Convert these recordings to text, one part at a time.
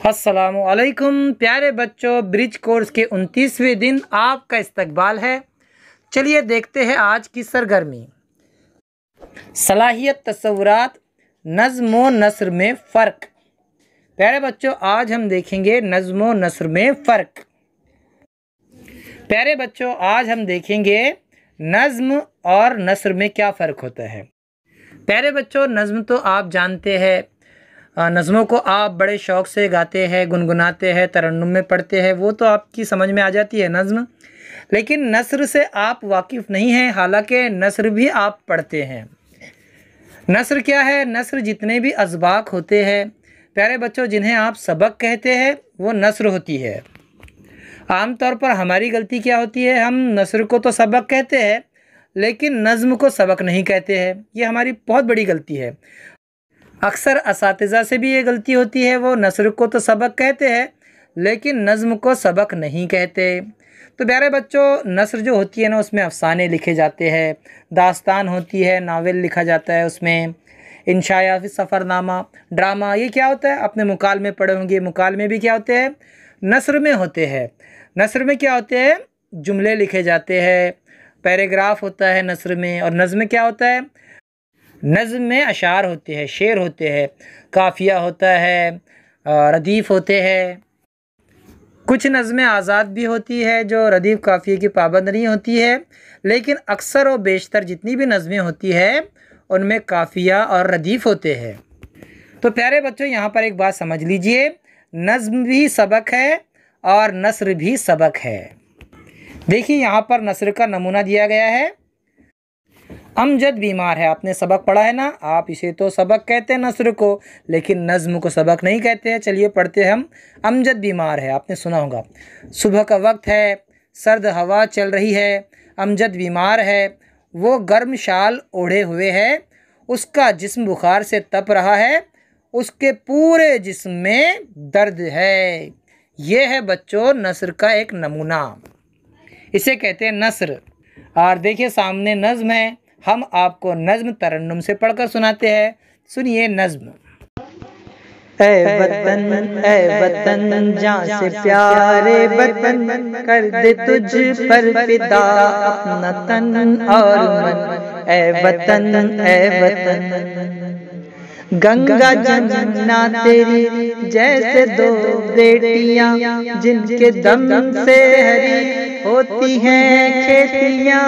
अस्सलामुअलैकुम प्यारे बच्चों, ब्रिज कोर्स के 29वें दिन आपका इस्तकबाल है। चलिए देखते हैं आज की सरगर्मी। सलाहियत, तस्वुरात, नज़्म व नस्र में फ़र्क। प्यारे बच्चों, आज हम देखेंगे नज़्म व नस्र में फ़र्क। प्यारे बच्चों, आज हम देखेंगे नज़्म और नस्र में क्या फ़र्क होता है। प्यारे बच्चों, नज़्म तो आप जानते हैं, नज़्मों को आप बड़े शौक़ से गाते हैं, गुनगुनाते हैं, तरन्नुम में पढ़ते हैं, वो तो आपकी समझ में आ जाती है नज़्म। लेकिन नस्र से आप वाकिफ़ नहीं हैं, हालांकि नस्र भी आप पढ़ते हैं। नस्र क्या है? नस्र जितने भी अज़बाक होते हैं प्यारे बच्चों, जिन्हें आप सबक कहते हैं, वो नस्र होती है। आम तौर पर हमारी गलती क्या होती है, हम नस्र को तो सबक कहते हैं लेकिन नज़्म को सबक नहीं कहते हैं। ये हमारी बहुत बड़ी गलती है। अक्सर असातिज़ा से भी ये गलती होती है, वो नस्र को तो सबक कहते हैं लेकिन नज़्म को सबक नहीं कहते। तो प्यारे बच्चों, नस्र जो होती है ना, उसमें अफ़साने लिखे जाते हैं, दास्तान होती है, नावल लिखा जाता है, उसमें इंशा या फिर सफ़रनामा, ड्रामा। ये क्या होता है, अपने मुकाल में पढ़े होंगे, मुकाल में भी क्या होते हैं, नस्र में होते हैं। नस्र में क्या होते हैं, जुमले लिखे जाते हैं, पैराग्राफ होता है नस्र में। और नज़्म में क्या होता है, नज़्म में अशार होते हैं, शेर होते हैं, काफ़िया होता है, रदीफ़ होते हैं। कुछ नज़्में आज़ाद भी होती है जो रदीफ़ काफ़िए की पाबंद नहीं होती है, लेकिन अक्सर व बेशतर जितनी भी नज़्में होती है उनमें काफ़िया और रदीफ़ होते हैं। तो प्यारे बच्चों, यहाँ पर एक बात समझ लीजिए, नज़्म भी सबक है और नस्र भी सबक है। देखिए यहाँ पर नस्र का नमूना दिया गया है। अमजद बीमार है, आपने सबक पढ़ा है ना, आप इसे तो सबक कहते हैं नस्र को, लेकिन नज़्म को सबक नहीं कहते हैं। चलिए पढ़ते हैं हम। अमजद बीमार है, आपने सुना होगा। सुबह का वक्त है, सर्द हवा चल रही है, अमजद बीमार है, वो गर्म शाल ओढ़े हुए है, उसका जिस्म बुखार से तप रहा है, उसके पूरे जिस्म में दर्द है। ये है बच्चों नस्र का एक नमूना, इसे कहते हैं नस्र। और देखिए सामने नज़्म है, हम आपको नज़्म तरन्नुम से पढ़कर सुनाते हैं। सुनिए नज़्म। ऐ वतन जान से प्यारे वतन, कर दे तुझ पर फिदा अपना तन और मन। ऐ वतन गंगा जमुना तेरी जैसे दो बेटियां, जिनके दम से हरी होती हैं खेतियां।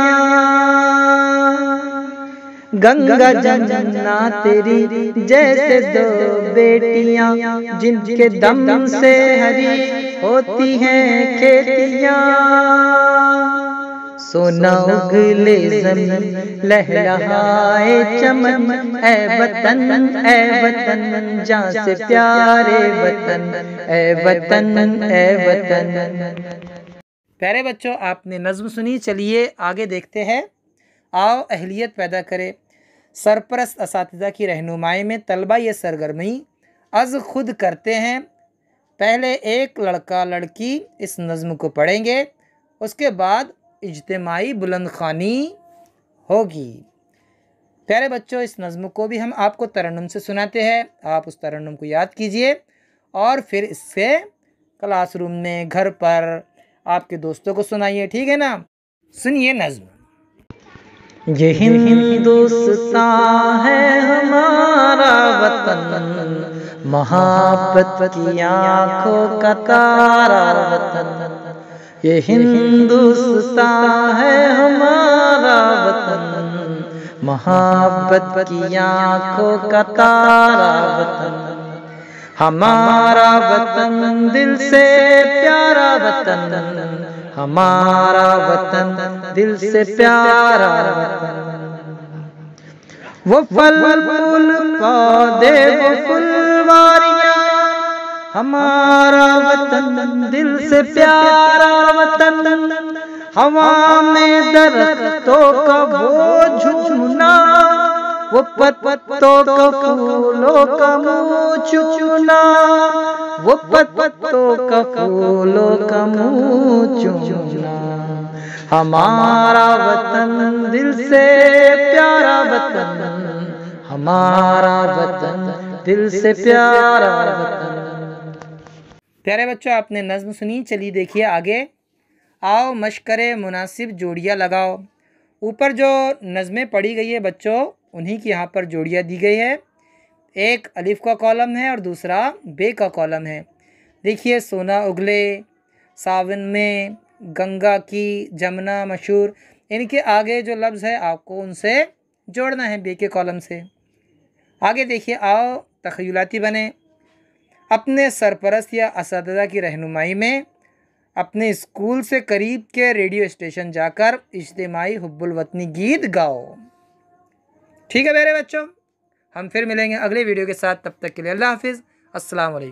गंगा जमुना तेरी जैसे दो बेटियां, जिनके दम से हरी होती हैं खेतियां। सोना उगले ज़मीन लहलहाए चमन, ऐ वतन जान से प्यारे वतन, ऐ वतन। प्यारे बच्चों, आपने नज़्म सुनी। चलिए आगे देखते हैं। आओ अहलियत पैदा करे, सरपरस्त असातिज़ा की रहनुमाई में तलबा ये सरगर्मी अज़ खुद करते हैं। पहले एक लड़का लड़की इस नज़्म को पढ़ेंगे, उसके बाद इज्तिमाई बुलंदखानी होगी। प्यारे बच्चों, इस नज़्म को भी हम आपको तरन्नुम से सुनाते हैं। आप उस तरन्नुम को याद कीजिए और फिर इससे क्लासरूम में, घर पर आपके दोस्तों को सुनाइए, ठीक है ना। सुनिए नज़्म। ये हिंदुस्तान है हमारा वतन, मोहब्बत की आँखों का तारा वतन। ये हिंदुस्तान है हमारा वतन, मोहब्बत की आँखों का तारा वतन। हमारा वतन दिल से प्यारा वतन, हमारा वतन दिल से प्यारा वतन। वो फल फूल पौधे वो फुलवारियां, हमारा वतन दिल से प्यारा वतन। हवा में दरख्तों का वो झूमना, वो पत्तों का फूलों का मुँह चूमना, वो पत्तों का फूलों का मुँह चूमना। हमारा वतन दिल से प्यारा वतन, हमारा वतन दिल से प्यारा वतन। प्यारे बच्चों, आपने नज़्म सुनी, चलिए देखिए आगे। आओ मश्क करे मुनासिब जोड़ियाँ लगाओ। ऊपर जो नज़में पढ़ी गई है बच्चों, उन्हीं की यहाँ पर जोड़ियाँ दी गई है। एक अलिफ का कॉलम है और दूसरा बे का कॉलम है। देखिए, सोना उगले, सावन में, गंगा की, जमुना मशहूर, इनके आगे जो लफ्ज़ है आपको उनसे जोड़ना है बे के कॉलम से। आगे देखिए, आओ तख़य्युलाती बने। अपने सरपरस्त या असातिज़ा की रहनुमाई में अपने स्कूल से करीब के रेडियो स्टेशन जाकर इज्तिमाई हुब्बुल वतनी गीत गाओ। ठीक है मेरे बच्चों, हम फिर मिलेंगे अगले वीडियो के साथ। तब तक के लिए अल्लाह हाफिज़, अस्सलाम वालेकुम।